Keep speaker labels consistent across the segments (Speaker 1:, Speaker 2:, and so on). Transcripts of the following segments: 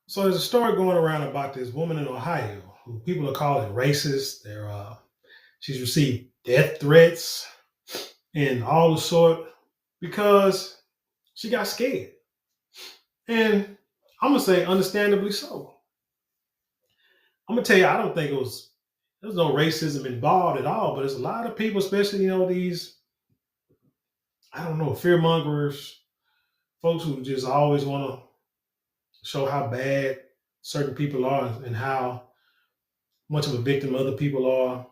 Speaker 1: So there's a story going around about this woman in Ohio who people are calling racist. She's received death threats and all the sort because she got scared. And I'm gonna say understandably so. I'm gonna tell you, I don't think there's no racism involved at all, but there's a lot of people, especially, these, I don't know, fear mongers, folks who just always want to show how bad certain people are and how much of a victim other people are.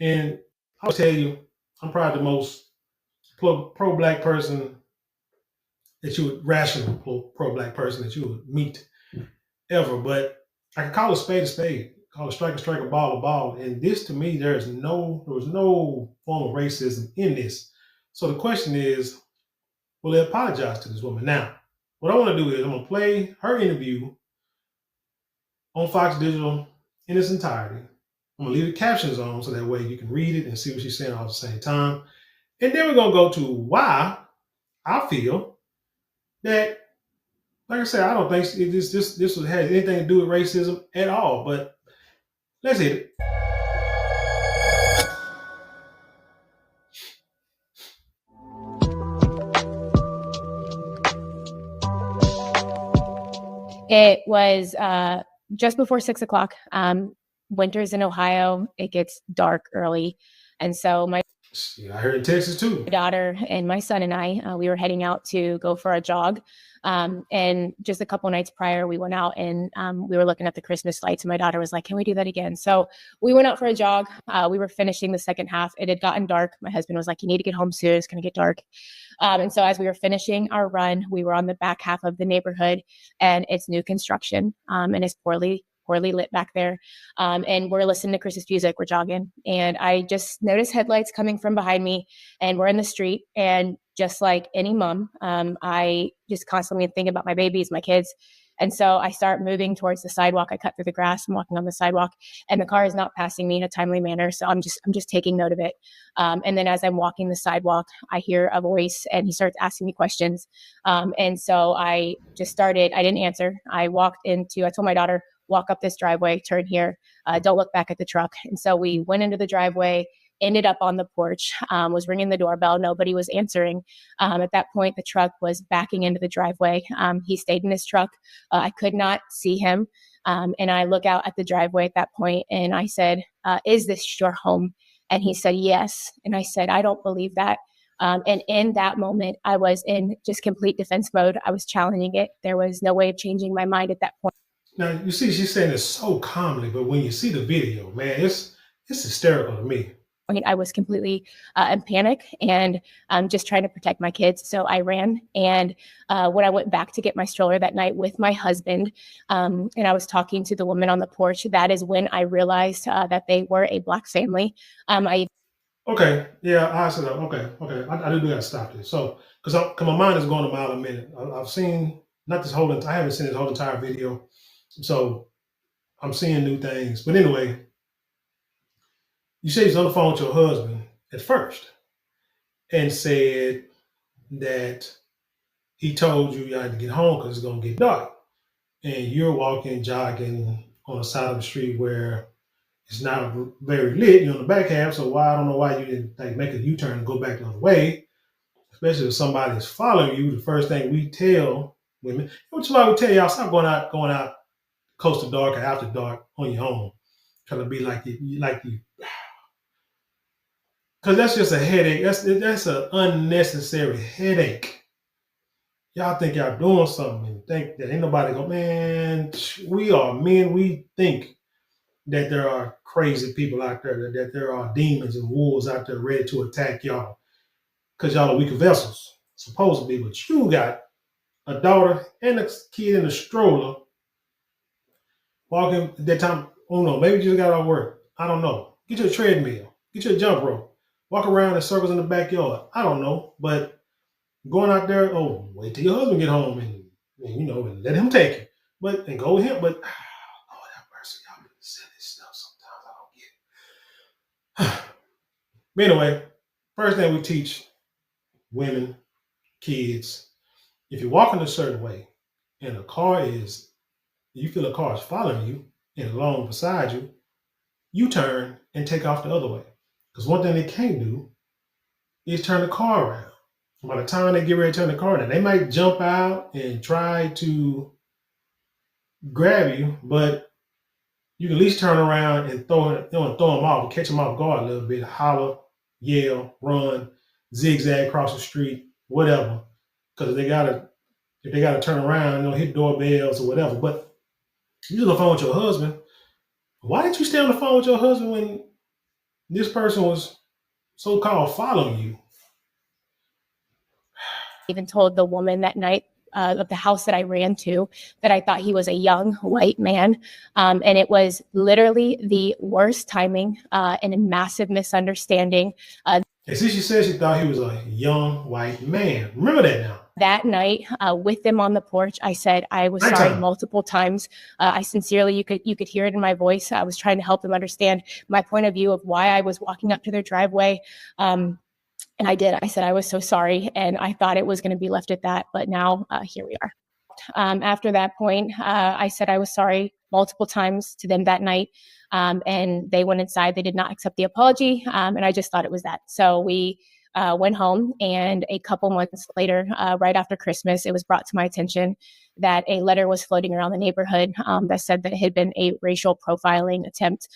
Speaker 1: And I'll tell you, I'm probably the most pro black person that you would, rational pro black person that you would meet ever. But I can call a spade, call a strike, a ball a ball. And this to me, there was no form of racism in this. So the question is, will they apologize to this woman? Now, what I want to do is I'm gonna play her interview on Fox Digital in its entirety. I'm gonna leave the captions on so that way you can read it and see what she's saying all at the same time. And then we're gonna go to why I feel that, like I said, I don't think this has anything to do with racism at all. But let's hit it.
Speaker 2: It was just before 6 o'clock. Winters in Ohio, it gets dark early. And so my
Speaker 1: I heard in Texas too.
Speaker 2: daughter and my son and I, we were heading out to go for a jog. And just a couple nights prior, we went out and we were looking at the Christmas lights. And my daughter was like, "Can we do that again?" So we went out for a jog. We were finishing the second half. It had gotten dark. My husband was like, "You need to get home soon. It's going to get dark." And so as we were finishing our run, we were on the back half of the neighborhood, and it's new construction, and it's poorly lit back there. And we're listening to Christmas music. We're jogging, and I just noticed headlights coming from behind me, and we're in the street. And just like any mom, I just constantly think about my babies, my kids. And so I start moving towards the sidewalk. I cut through the grass. I'm walking on the sidewalk, and the car is not passing me in a timely manner. So I'm just taking note of it. And then as I'm walking the sidewalk, I hear a voice, and he starts asking me questions. And so I just started. I didn't answer. I told my daughter, "Walk up this driveway, turn here, don't look back at the truck." And so we went into the driveway, ended up on the porch, was ringing the doorbell. Nobody was answering. At that point, the truck was backing into the driveway. He stayed in his truck. I could not see him. And I look out at the driveway at that point, and I said, "Is this your home?" And he said, "Yes." And I said, "I don't believe that." And in that moment, I was in just complete defense mode. I was challenging it. There was no way of changing my mind at that point.
Speaker 1: Now you see, she's saying it so calmly, but when you see the video, man, it's hysterical to me.
Speaker 2: I was completely in panic and just trying to protect my kids. So I ran. And when I went back to get my stroller that night with my husband, and I was talking to the woman on the porch, that is when I realized that they were a Black family.
Speaker 1: Okay, yeah, I said okay. I do gotta stop this. So, because my mind is going a mile a minute. I've seen not this whole. I haven't seen this whole entire video, so I'm seeing new things. But anyway, you say he's on the phone with your husband at first and said that he told you had to get home because it's gonna get dark, and you're walking, jogging on the side of the street where it's not very lit. You're on the back half, so I don't know why you didn't make a U-turn and go back the other way. Especially if somebody is following you, the first thing we tell women, which is why we tell y'all, stop going out close to dark or after dark on your own, trying to be like you, because that's just a headache. That's an unnecessary headache. Y'all think y'all doing something and think that ain't nobody go, man. We are men. We think that there are crazy people out there, that there are demons and wolves out there ready to attack y'all because y'all are weaker vessels, supposedly. But you got a daughter and a kid in a stroller walking at that time. Oh no, maybe you just got out of work. I don't know. Get you a treadmill, get you a jump rope, walk around in circles in the backyard. I don't know. But going out there, oh, wait till your husband get home and let him take you. And go with him. But Lord have mercy, y'all be saying this stuff sometimes I don't get it. But anyway, first thing we teach women, kids, if you're walking a certain way and a car is you feel a car is following you and along beside you, you turn and take off the other way. Because one thing they can't do is turn the car around. By the time they get ready to turn the car around, they might jump out and try to grab you, but you can at least turn around and throw them off, catch them off guard a little bit, holler, yell, run, zigzag across the street, whatever. Because if they gotta turn around, hit doorbells or whatever. But you're on the phone with your husband. Why didn't you stay on the phone with your husband when this person was so-called following you?
Speaker 2: Even told the woman that night of the house that I ran to that I thought he was a young white man. And it was literally the worst timing and a massive misunderstanding.
Speaker 1: And see, she said she thought he was a young white man. Remember that now.
Speaker 2: That night, with them on the porch, I said I was sorry multiple times. I sincerely, you could hear it in my voice. I was trying to help them understand my point of view of why I was walking up to their driveway. And I did. I said I was so sorry, and I thought it was going to be left at that. But now here we are. After that point, I said I was sorry multiple times to them that night, and they went inside. They did not accept the apology, and I just thought it was that. So we went home, and a couple months later, right after Christmas, it was brought to my attention that a letter was floating around the neighborhood that said that it had been a racial profiling attempt.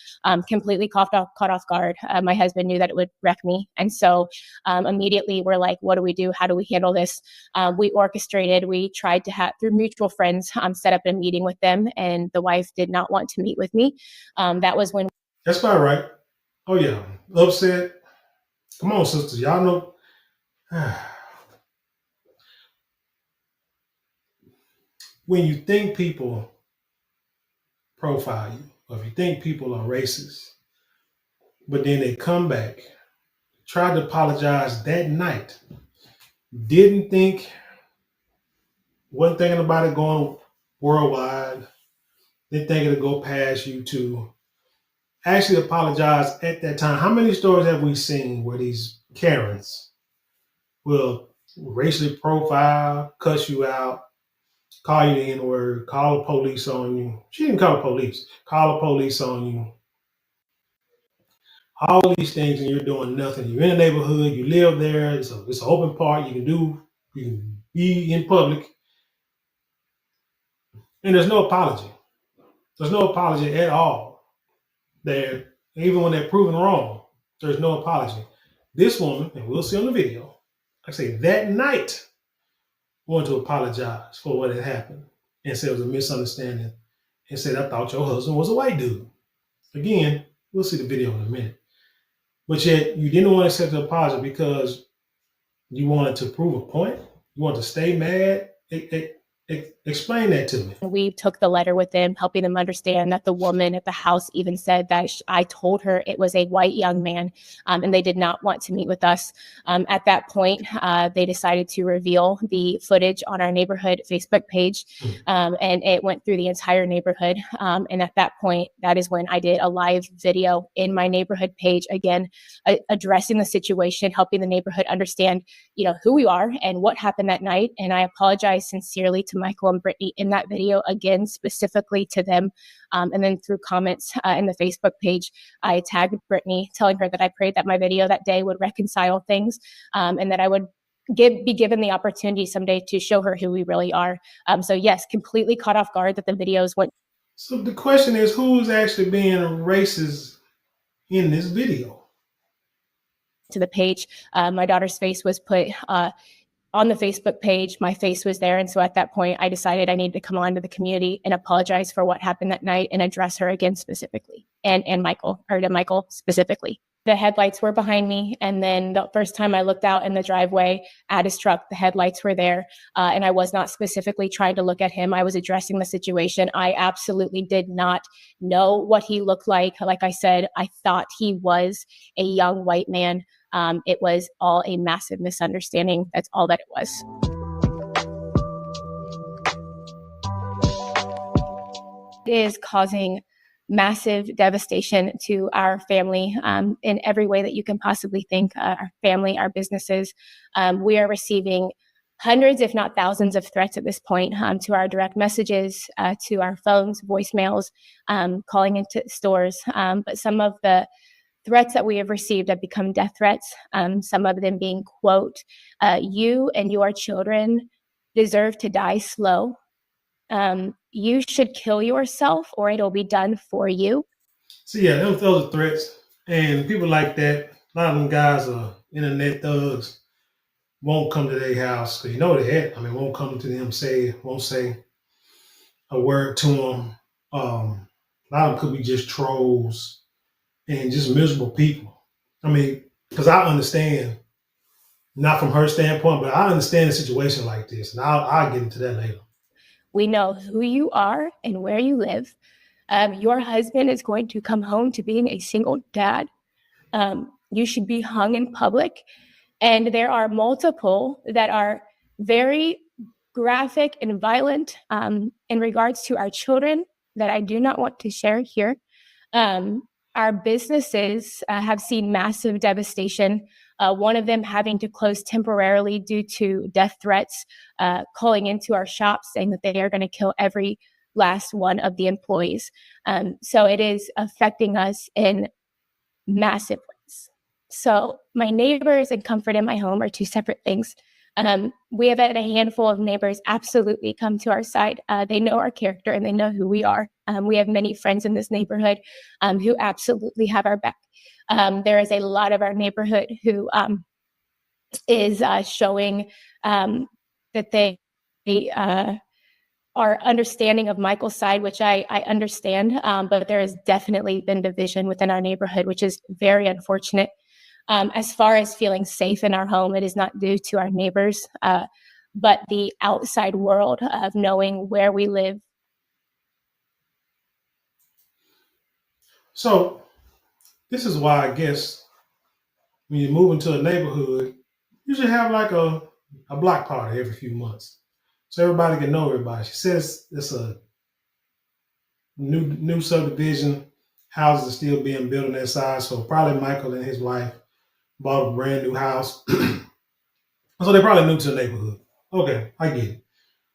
Speaker 2: Completely caught off guard. My husband knew that it would wreck me. And so immediately we're like, what do we do? How do we handle this? We tried to have, through mutual friends, set up a meeting with them, and the wife did not want to meet with me. That was when.
Speaker 1: That's about right. Oh, yeah. Upset. Come on, sisters. Y'all know. When you think people profile you, or if you think people are racist, but then they come back, tried to apologize that night, didn't think, wasn't thinking about it going worldwide, didn't think it'd go past you to actually apologize at that time. How many stories have we seen where these Karens will racially profile, cuss you out, call you the N-word, call the police on you? She didn't call the police. Call the police on you. All these things, and you're doing nothing. You're in the neighborhood. You live there. It's an open park. You can be in public. And there's no apology. There's no apology at all. Even when they're proven wrong, there's no apology. This woman, and we'll see on the video, I say that night, wanted to apologize for what had happened and said it was a misunderstanding and said, I thought your husband was a white dude. Again, we'll see the video in a minute. But yet you didn't want to accept the apology because you wanted to prove a point? You wanted to stay mad? Explain that to me.
Speaker 2: We took the letter with them, helping them understand that the woman at the house even said that I told her it was a white young man, and they did not want to meet with us. At that point, they decided to reveal the footage on our neighborhood Facebook page, and it went through the entire neighborhood. And at that point, that is when I did a live video in my neighborhood page, again, addressing the situation, helping the neighborhood understand, who we are and what happened that night. And I apologize sincerely to Michael and Brittany in that video, again, specifically to them. And then through comments in the Facebook page, I tagged Brittany, telling her that I prayed that my video that day would reconcile things, and that I would be given the opportunity someday to show her who we really are. So yes, completely caught off guard that the videos went.
Speaker 1: So the question is, who's actually being racist in this video?
Speaker 2: To the page, my daughter's face was put on the Facebook page. My face was there. And so at that point, I decided I needed to come on to the community and apologize for what happened that night and address her again specifically, and to Michael specifically. The headlights were behind me. And then the first time I looked out in the driveway at his truck, the headlights were there. And I was not specifically trying to look at him. I was addressing the situation. I absolutely did not know what he looked like. Like I said, I thought he was a young white man. It was all a massive misunderstanding. That's all that it was. It is causing massive devastation to our family in every way that you can possibly think. Our family, our businesses. We are receiving hundreds, if not thousands, of threats at this point, to our direct messages, to our phones, voicemails, calling into stores. But some of the threats that we have received have become death threats, some of them being, quote, you and your children deserve to die slow. You should kill yourself or it'll be done for you.
Speaker 1: So yeah, those are threats. And people like that, a lot of them guys are internet thugs, won't come to their house because you know they won't come to them, won't say a word to them. A lot of them could be just trolls and just miserable people. I mean, because I understand, not from her standpoint, but I understand a situation like this, and I'll get into that later.
Speaker 2: We know who you are and where you live. Your husband is going to come home to being a single dad. You should be hung in public. And there are multiple that are very graphic and violent in regards to our children that I do not want to share here. Our businesses have seen massive devastation. One of them having to close temporarily due to death threats, calling into our shops saying that they are going to kill every last one of the employees. So it is affecting us in massive ways. So my neighbors and comfort in my home are two separate things. We have had a handful of neighbors absolutely come to our side. They know our character and they know who we are. We have many friends in this neighborhood who absolutely have our back. There is a lot of our neighborhood who is showing that they are understanding of Michael's side, which I understand, but there has definitely been division within our neighborhood, which is very unfortunate. As far as feeling safe in our home, it is not due to our neighbors, but the outside world of knowing where we live.
Speaker 1: So this is why I guess when you move into a neighborhood, you should have like a block party every few months, so everybody can know everybody. She says it's a new subdivision, houses are still being built on that side, so probably Michael and his wife bought a brand new house. So they're probably new to the neighborhood. Okay, I get it.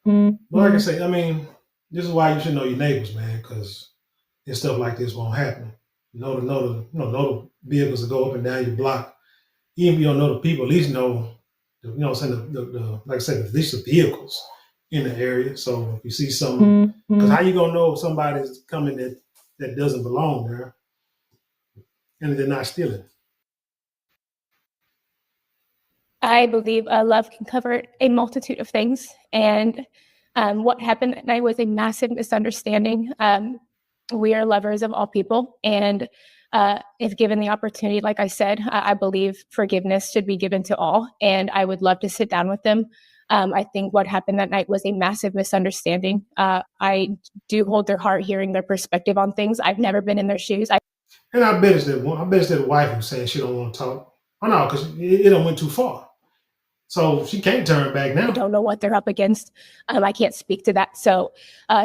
Speaker 1: Mm-hmm. But like I say, I mean, this is why you should know your neighbors, man, because stuff like this won't happen. Know the vehicles that go up and down your block. Even if you don't know the people, at least know, the like I said, at least the vehicles in the area. So if you see something, because how you gonna know if somebody's coming that doesn't belong there and they're not stealing?
Speaker 2: I believe love can cover a multitude of things. And what happened that night was a massive misunderstanding. We are lovers of all people. And if given the opportunity, like I said, I believe forgiveness should be given to all. And I would love to sit down with them. I think what happened that night was a massive misunderstanding. I do hold their heart hearing their perspective on things. I've never been in their shoes.
Speaker 1: And I bet it's that one. I bet it's that wife who's saying she don't want to talk. Oh no, because it done went too far. So she can't turn back now.
Speaker 2: I don't know what they're up against. I can't speak to that. So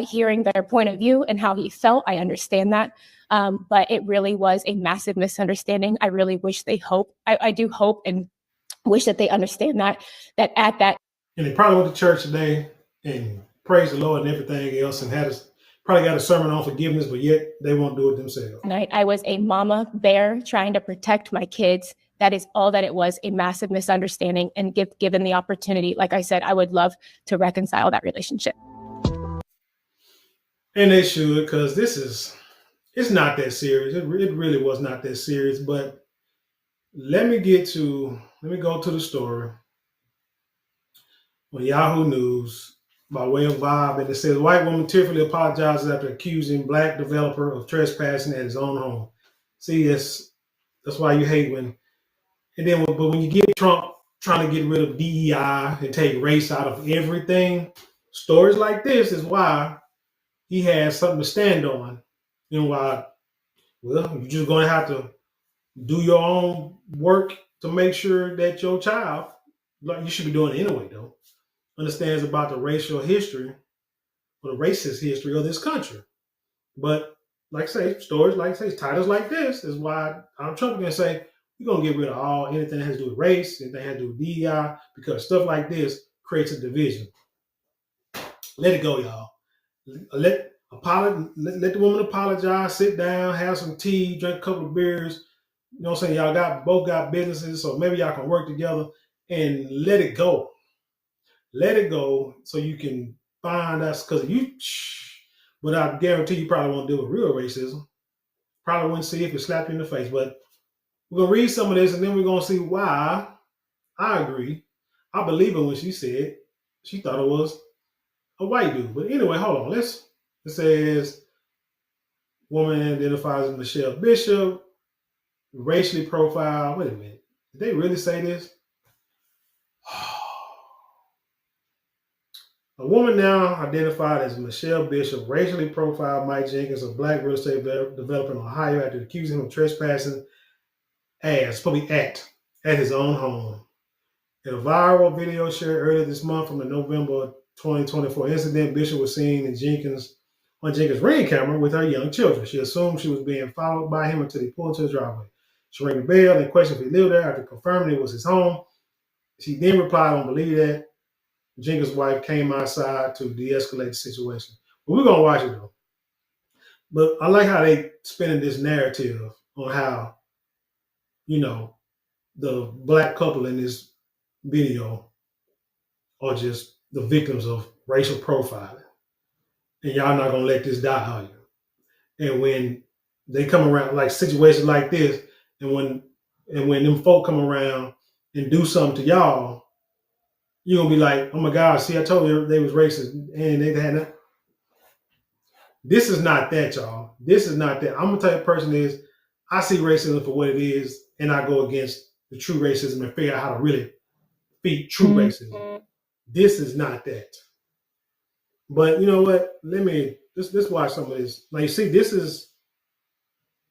Speaker 2: hearing their point of view and how he felt, I understand that. But it really was a massive misunderstanding. I really wish I do hope and wish that they understand that at that.
Speaker 1: And they probably went to church today and praised the Lord and everything else and probably got a sermon on forgiveness, but yet they won't do it themselves.
Speaker 2: Night, I was a mama bear trying to protect my kids. That is all that it was, a massive misunderstanding. And given the opportunity, like I said, I would love to reconcile that relationship.
Speaker 1: And they should, because it's not that serious. It really was not that serious. But let me go to the story on Yahoo News by way of Vibe. And it says, white woman tearfully apologizes after accusing black developer of trespassing at his own home. See, that's why you hate but when you get Trump trying to get rid of DEI and take race out of everything, stories like this is why he has something to stand on. Why, well, you're just going to have to do your own work to make sure that your child, like you should be doing it anyway, though, understands about the racial history or the racist history of this country. But like I say, titles like this is why Donald Trump is going to say, we're going to get rid of anything that has to do with race, anything that has to do with DEI, because stuff like this creates a division. Let it go, y'all. Let the woman apologize, sit down, have some tea, drink a couple of beers. You know what I'm saying? Y'all both got businesses, so maybe y'all can work together and let it go. Let it go so you can find us, because but I guarantee you probably won't deal with real racism. Probably wouldn't see if it slapped you in the face. But we're gonna read some of this and then we're gonna see why I agree. I believe her when she said she thought it was a white dude. But anyway, hold on. It says woman identifies as Michelle Bishop, racially profiled. Wait a minute. Did they really say this? A woman now identified as Michelle Bishop racially profiled Mike Jenkins, a black real estate developer in Ohio, after accusing him of trespassing at his own home. In a viral video shared earlier this month from the November 2024 incident, Bishop was seen on Jenkins' ring camera with her young children. She assumed she was being followed by him until he pulled into the driveway. She rang the bell and questioned if he lived there. After confirming it was his home, she then replied, "I don't believe that." Jenkins' wife came outside to de-escalate the situation. But we're going to watch it, though. But I like how they spinning this narrative on how, the black couple in this video are just the victims of racial profiling. And y'all not going to let this die on you. And when they come around, like situations like this, and when them folk come around and do something to y'all, you're going to be like, oh my God, see, I told you they was racist. And they had nothing. This is not that, y'all. This is not that. I'm the type of person is, I see racism for what it is, and I go against the true racism and figure out how to really beat true racism. This is not that. But you know what? Let's watch some of this. Now you see, this is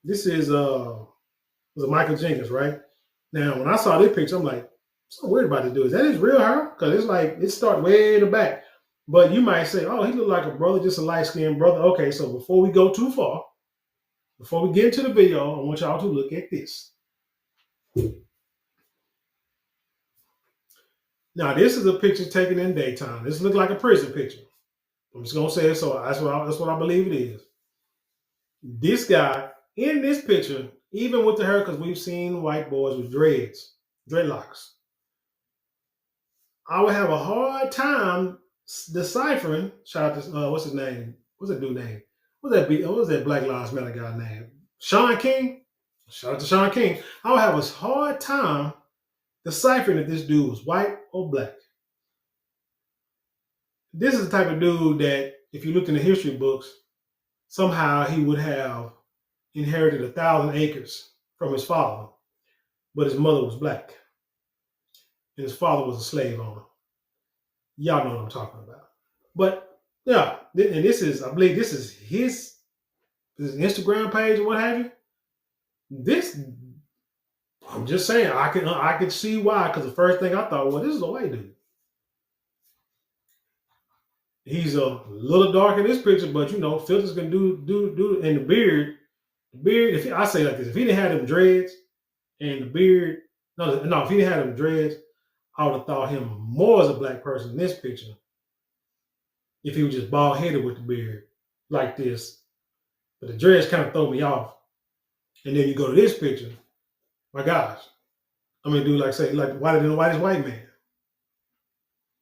Speaker 1: was a Michael Jenkins, right? Now when I saw this picture, I'm like, I'm so worried about this dude. Is that his real hair? Because it's like it starts way in the back. But you might say, oh, he looked like a brother, just a light-skinned brother. Okay, so before we go too far, before we get into the video, I want y'all to look at this. Now, this is a picture taken in daytime. This looks like a prison picture. I'm just gonna say it, so that's what I believe it is. This guy in this picture, even with the hair, because we've seen white boys with dreadlocks. I would have a hard time deciphering. Shout out to what's his name? What's that dude name? What's that Black Lives Matter guy name? Shaun King. Shout out to Shaun King. I would have a hard time deciphering if this dude was white or black. This is the type of dude that, if you looked in the history books, somehow he would have inherited 1,000 acres from his father, but his mother was black, and his father was a slave owner. Y'all know what I'm talking about. But yeah, and I believe this is his Instagram page or what have you. This, I'm just saying, I could see why, because the first thing I thought, well, this is a white dude. He's a little dark in this picture, but filters can do, and the beard. I say like this, if he didn't have them dreads and the beard, if he didn't have them dreads, I would have thought him more as a black person in this picture. If he was just bald headed with the beard like this, but the dreads kind of throw me off. And then you go to this picture, my gosh, dude, whiter than the whitest white man.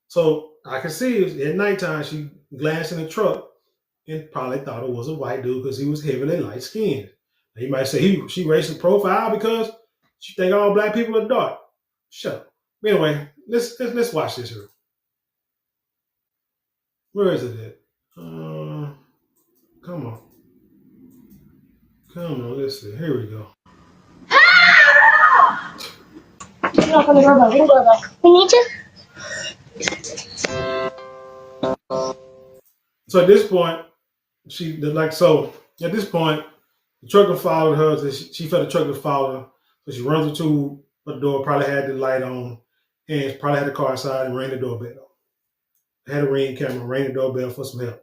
Speaker 1: So I can see at nighttime she glanced in the truck and probably thought it was a white dude because he was heavily light skinned. You might say she racial profile because she think all black people are dark. Shut up. Anyway, let's watch this here. Where is it at? Come on, let's see. Here we go.
Speaker 3: You're not gonna go back. We can go back. We need to.
Speaker 1: So at this point, at this point, the trucker followed her. She felt the trucker followed her. So she runs into the door, probably had the light on, and probably had the car outside and rang the doorbell. Had a ring camera, rang the doorbell for some help.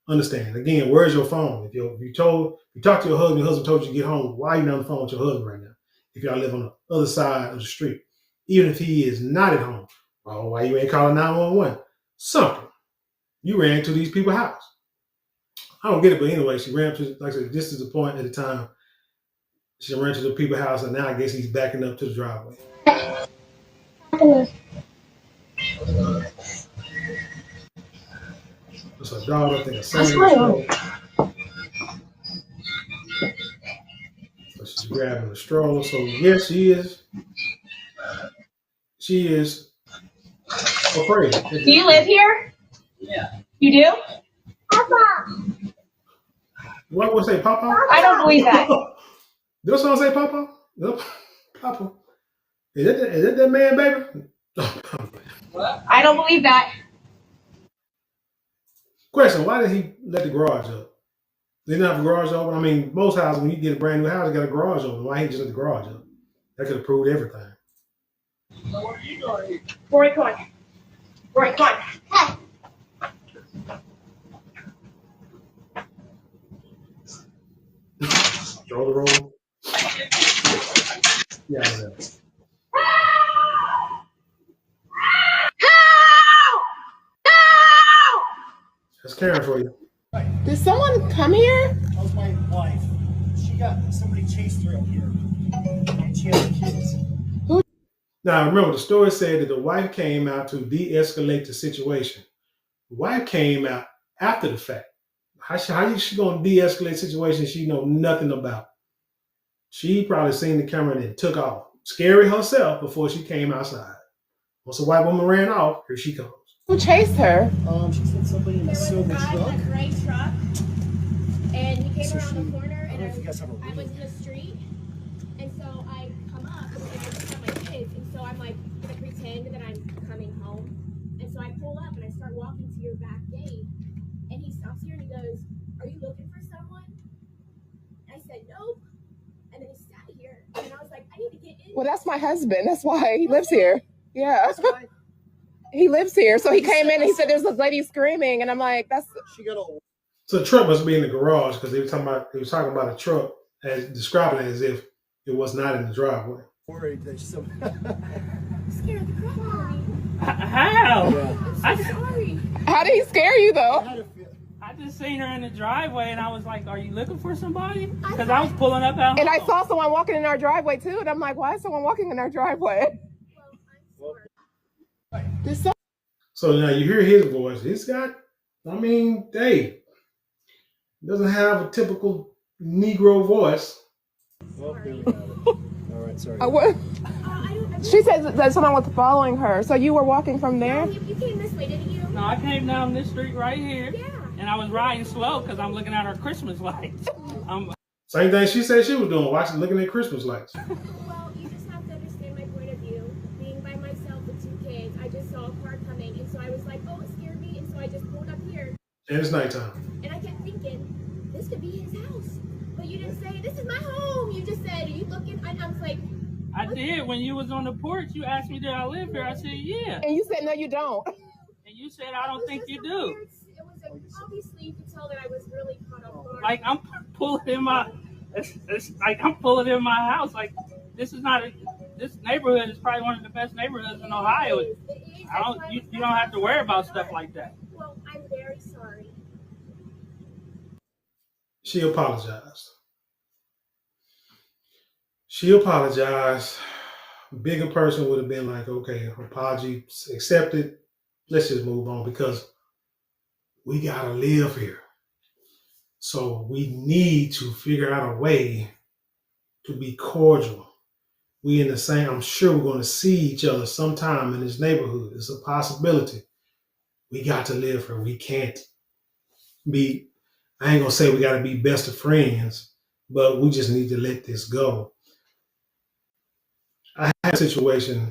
Speaker 1: Understand, again, where's your phone? If you talk to your husband told you to get home, why are you not on the phone with your husband right now? If y'all live on the other side of the street, even if he is not at home, Oh, why you ain't calling 911? Something. You ran to these people's house. I don't get it, but anyway, she ran to, like I said, this is the point at the time. She ran to the people's house, and now I guess he's backing up to the driveway. It's a dog, I think, a sandwich. So she's grabbing the stroller. So yes, she is. She is afraid.
Speaker 4: Do you live here?
Speaker 5: Yeah.
Speaker 4: You do?
Speaker 3: Papa.
Speaker 1: What would say, Papa?
Speaker 4: I don't believe that.
Speaker 1: Does someone say Papa? Nope. Papa. Is that man, baby?
Speaker 4: I don't believe that.
Speaker 1: Question: why did he let the garage up? They didn't have a garage open. I mean, most houses, when you get a brand new house, you got a garage open. Why he just let the garage up? That could have proved everything.
Speaker 5: So what are you doing here?
Speaker 4: Boycott. Boycott.
Speaker 3: Hey.
Speaker 1: Stroller roll. Yeah, I know. That's Karen for you.
Speaker 6: Did someone come here?
Speaker 5: That was my wife. Somebody chased her up here. And she had kids.
Speaker 1: Now, remember, the story said that the wife came out to de-escalate the situation. The wife came out after the fact. How is she going to de-escalate situations she know nothing about? She probably seen the camera and then took off. Scary herself before she came outside. Once the white woman ran off, here she comes.
Speaker 6: Who chased her?
Speaker 5: She said somebody in a silver truck.
Speaker 2: A gray truck, and he came
Speaker 5: So
Speaker 2: around the
Speaker 5: she-
Speaker 2: corner,
Speaker 5: I don't
Speaker 2: and
Speaker 5: know if you guys have a
Speaker 2: I was in the street, and so I come up, and I just have my kids, and so I'm like gonna pretend that I'm coming home, and so I pull up and I start walking to your back gate, and he stops here and he goes, "Are you looking for someone?" And I said, "Nope," and then he sat here, and I was like, "I need to get in."
Speaker 6: Well, that's my husband. That's why he lives here. Yeah,
Speaker 5: That's why
Speaker 6: he lives here. So he came in and he said, "There's this lady screaming," and I'm like, "That's."
Speaker 5: she got all
Speaker 1: So the truck must be in the garage because he was talking about a truck as describing it as if it was not in the driveway.
Speaker 5: worried that some.
Speaker 2: Scared the crap out of me.
Speaker 7: How?
Speaker 5: Yeah.
Speaker 2: I'm so sorry.
Speaker 6: How did he scare you though?
Speaker 5: I had a feeling.
Speaker 7: I just seen her in the driveway and I was like, are you looking for somebody? Because I was pulling up out
Speaker 6: And I
Speaker 7: home.
Speaker 6: saw someone walking in our driveway too, and I'm like, "Why is someone walking in our driveway?"
Speaker 2: Well, I'm sorry.
Speaker 6: Did some-
Speaker 1: So now you hear his voice. He's got, Dave doesn't have a typical Negro voice.
Speaker 5: Well, there we have it. All right, sorry.
Speaker 6: what?
Speaker 2: I don't.
Speaker 6: She said that someone was following her. So you were walking from there?
Speaker 2: You came this way, didn't you?
Speaker 7: No, I came down this street right here.
Speaker 2: Yeah.
Speaker 7: And I was riding slow because I'm looking at our Christmas lights.
Speaker 1: Same thing she said she was doing, looking at Christmas lights.
Speaker 2: Well, you just have to understand my point of view. Being by myself with two kids, I just saw a car coming, and so I was like, "Oh, it scared me," and so I just pulled up here,
Speaker 1: And it's nighttime.
Speaker 2: and I kept thinking, "This could be his house," but you didn't say, "This is my home." You just said, "Are you looking?" And I was like,
Speaker 7: I did. When you was on the porch, you asked me, did I live here? I said, yeah.
Speaker 6: And you said, "No, you don't."
Speaker 7: And you said, I don't think you do.
Speaker 2: It was obviously you could tell that I was really caught off guard.
Speaker 7: Like, I'm pulling in my, it's like I'm pulling in my house. Like, this neighborhood is probably one of the best neighborhoods in Ohio.
Speaker 2: It is.
Speaker 7: You don't have to worry about stuff like that.
Speaker 2: Well, I'm very sorry.
Speaker 1: She apologized. She apologized. Bigger person would have been like, okay, apology accepted. Let's just move on because we gotta live here. So we need to figure out a way to be cordial. We in the same, I'm sure we're going to see each other sometime in this neighborhood. It's a possibility. We got to live here. We can't be, I ain't going to say we got to be best of friends, but we just need to let this go. I had a situation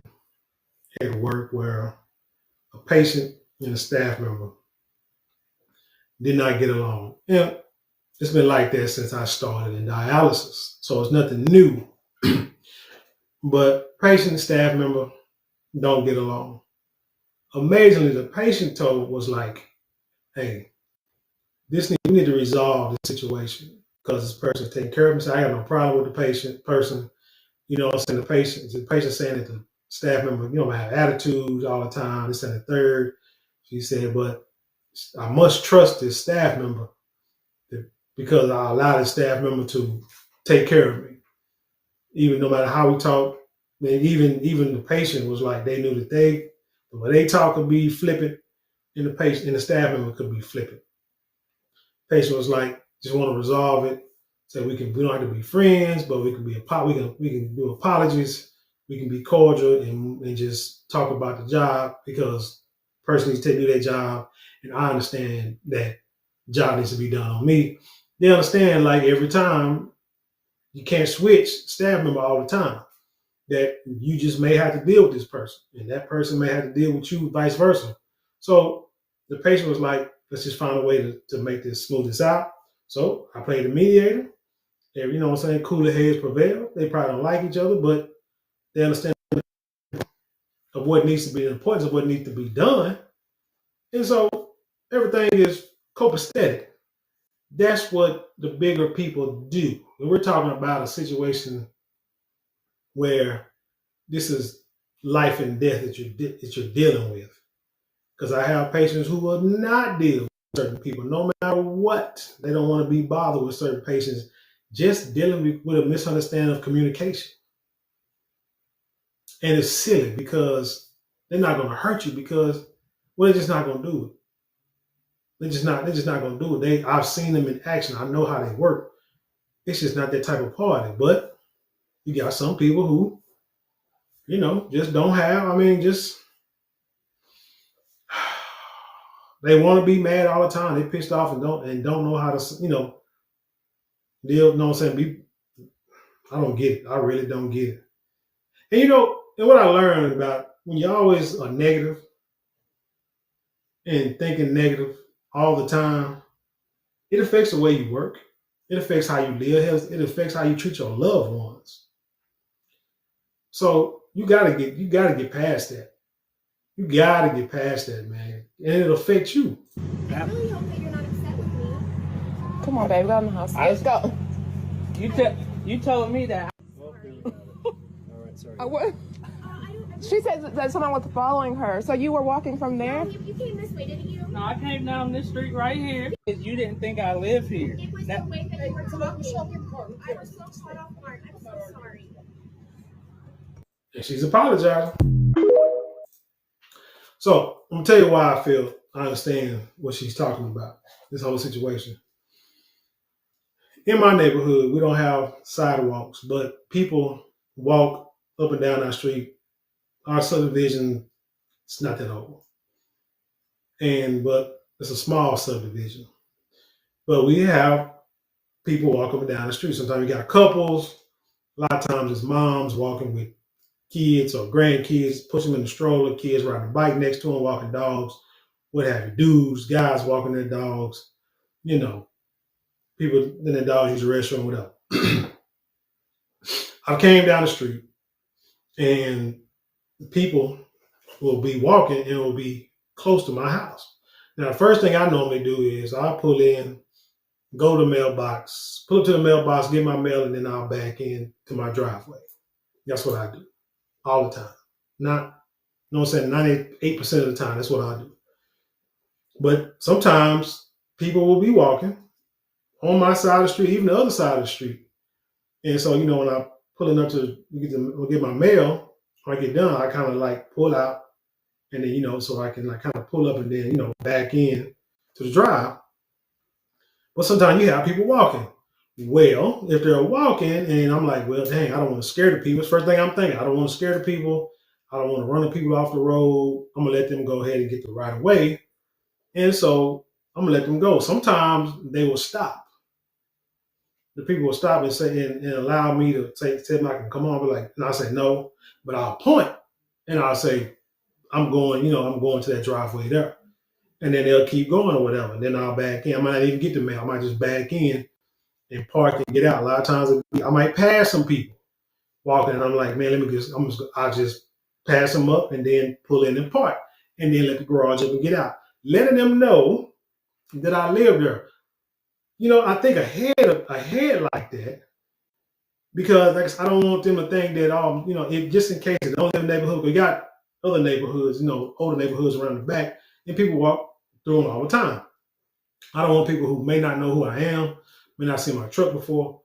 Speaker 1: at work where a patient and a staff member did not get along. Yeah, it's been like that since I started in dialysis, so it's nothing new. But patient and staff member don't get along. Amazingly, the patient was like, hey, we need to resolve this situation because this person's taking care of me. So I got no problem with the person. You know what I'm saying? The patient saying that staff member, have attitudes all the time, this and the third. She said, but I must trust this staff member because I allowed this staff member to take care of me. Even no matter how we talk, even the patient was like, they knew that the way they talk could be flippant, and the staff member could be flippant. Patient was like, just want to resolve it. So we don't have to be friends, but we can do apologies. We can be cordial and just talk about the job because the person needs to do their job. And I understand that job needs to be done on me. They understand like every time you can't switch staff member all the time. That you just may have to deal with this person and that person may have to deal with you, vice versa. So the patient was like, let's just find a way to make this smooth this out. So I played the mediator. And you know what I'm saying? Cooler heads prevail. They probably don't like each other, but they understand of what needs to be the importance of what needs to be done. And so everything is copacetic. That's what the bigger people do. And we're talking about a situation where this is life and death that you're dealing with. Because I have patients who will not deal with certain people, no matter what. They don't want to be bothered with certain patients, just dealing with a misunderstanding of communication. And it's silly because they're not going to hurt you because, well, they're just not going to do it. They're just not going to do it. I've seen them in action. I know how they work. It's just not that type of party. But you got some people who, just don't have, they want to be mad all the time. They pissed off and don't know how to, deal. You know what I'm saying? I don't get it. I really don't get it. And and what I learned about when you always are negative and thinking negative all the time, it affects the way you work. It affects how you live. It affects how you treat your loved ones. So you gotta get past that. You gotta get past that, man. And it'll affect you.
Speaker 3: I really hope that you're not upset with me.
Speaker 6: Come on, baby, go in the house. Let's go.
Speaker 7: You told me that.
Speaker 5: All right, sorry.
Speaker 6: What? She said that someone was following her. So you were walking from there?
Speaker 3: No, you came this way, didn't you?
Speaker 7: No, I came down this street right here. You didn't think I live here.
Speaker 3: It was the way that you were talking. I was so caught off guard. I'm so sorry.
Speaker 1: And she's apologizing. So I'm gonna tell you why I understand what she's talking about, this whole situation. In my neighborhood, we don't have sidewalks, but people walk up and down our street. Our subdivision, it's not that old. But it's a small subdivision. But we have people walk up and down the street. Sometimes you got couples. A lot of times it's moms walking with kids or grandkids, push them in the stroller, kids riding a bike next to them, walking dogs, what have you, dudes, guys walking their dogs, people in their dogs use the restroom, whatever. I came down the street and people will be walking and will be close to my house. Now, the first thing I normally do is I'll pull in, go to the mailbox, pull up to the mailbox, get my mail, and then I'll back in to my driveway. That's what I do all the time. Not, 98% of the time, that's what I do. But sometimes people will be walking on my side of the street, even the other side of the street. And so, when I'm pulling up to get my mail, when I get done, I kind of like pull out and then, so I can like kind of pull up and then, back in to the drive. But sometimes you have people walking. Well, if they're walking and I'm like, well, dang, I don't want to scare the people. It's the first thing I'm thinking. I don't want to scare the people. I don't want to run the people off the road. I'm going to let them go ahead and get the right of way. And so I'm going to let them go. Sometimes they will stop. The people will stop and say, and allow me to tell them I can come on. But and I say, no, but I'll point and I'll say, I'm going to that driveway there. And then they'll keep going or whatever. And then I'll back in. I might not even get the mail. I might just back in and park and get out. A lot of times I might pass some people walking and I'm like, man, I'll just pass them up and then pull in and park and then let the garage up and get out. Letting them know that I live there. I think ahead like that, because like I said, I don't want them to think that if just in case they don't live in the neighborhood, we got other neighborhoods, older neighborhoods around the back, and people walk through them all the time. I don't want people who may not know who I am, may not see my truck before.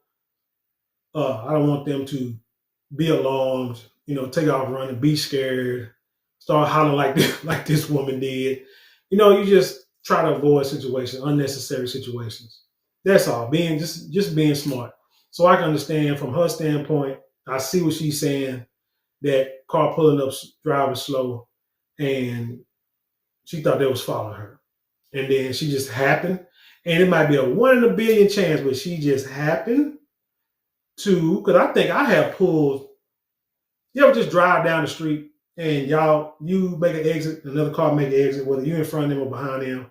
Speaker 1: I don't want them to be alarmed, take off running, be scared, start hollering like this woman did. You just try to avoid situations, unnecessary situations. That's all. Being just being smart. So I can understand from her standpoint. I see what she's saying. That car pulling up, driving slow, and she thought they was following her, and then she just happened. And it might be a 1 in a billion chance, but she just happened to. Because I think I have pulled. You ever just drive down the street and you make an exit, another car make an exit, whether you're in front of them or behind them.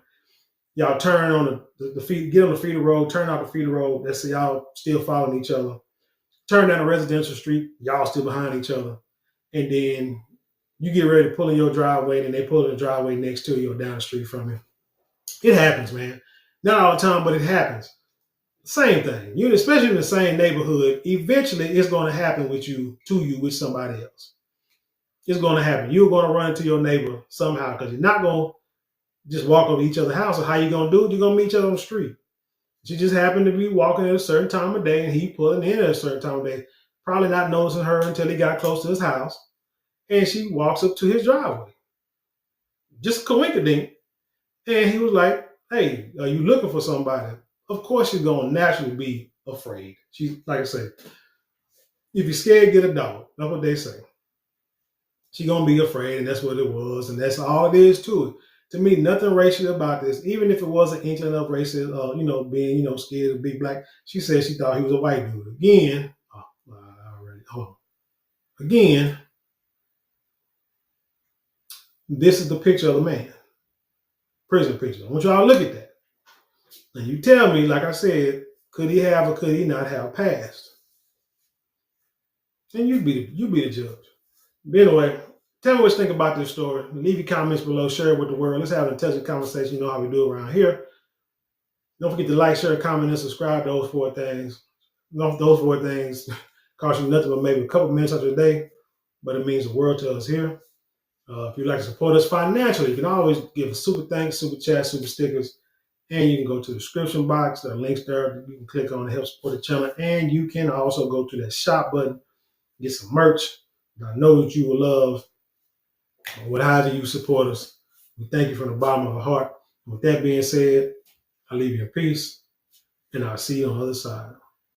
Speaker 1: Y'all turn on the feet, get on the feeder road, turn out the feeder road. Let's say y'all still following each other. Turn down a residential street, y'all still behind each other. And then you get ready to pull in your driveway, and they pull in the driveway next to you or down the street from you. It happens, man. Not all the time, but it happens. Same thing. Especially in the same neighborhood, eventually it's going to happen with with somebody else. It's going to happen. You're going to run into your neighbor somehow because you're not going to just walk over each other's house. So how you going to do it? You're going to meet each other on the street. She just happened to be walking at a certain time of day, and he pulling in at a certain time of day, probably not noticing her until he got close to his house. And she walks up to his driveway. Just coincidence. And he was like, hey, are you looking for somebody? Of course she's going to naturally be afraid. She's, like I say, if you're scared, get a dog. That's what they say. She's going to be afraid, and that's what it was. And that's all it is to it. To me, nothing racial about this. Even if it was an inkling of racism, being, scared of big black. She said she thought he was a white dude. Again, this is the picture of the man. Prison picture. I want y'all to look at that. And you tell me, like I said, could he have or could he not have passed? And you be the judge. But anyway, tell me what you think about this story. Leave your comments below. Share it with the world. Let's have an intelligent conversation. You know how we do around here. Don't forget to like, share, comment, and subscribe. Those 4 things. Those 4 things cost you nothing but maybe a couple minutes of your day, but it means the world to us here. If you'd like to support us financially, you can always give a super thanks, super chat, super stickers, and you can go to the description box. There are links there that you can click on to help support the channel, and you can also go to that shop button, get some merch. I know that you will love whatever you support us. We thank you from the bottom of our heart. With that being said, I leave you in peace, and I'll see you on the other side.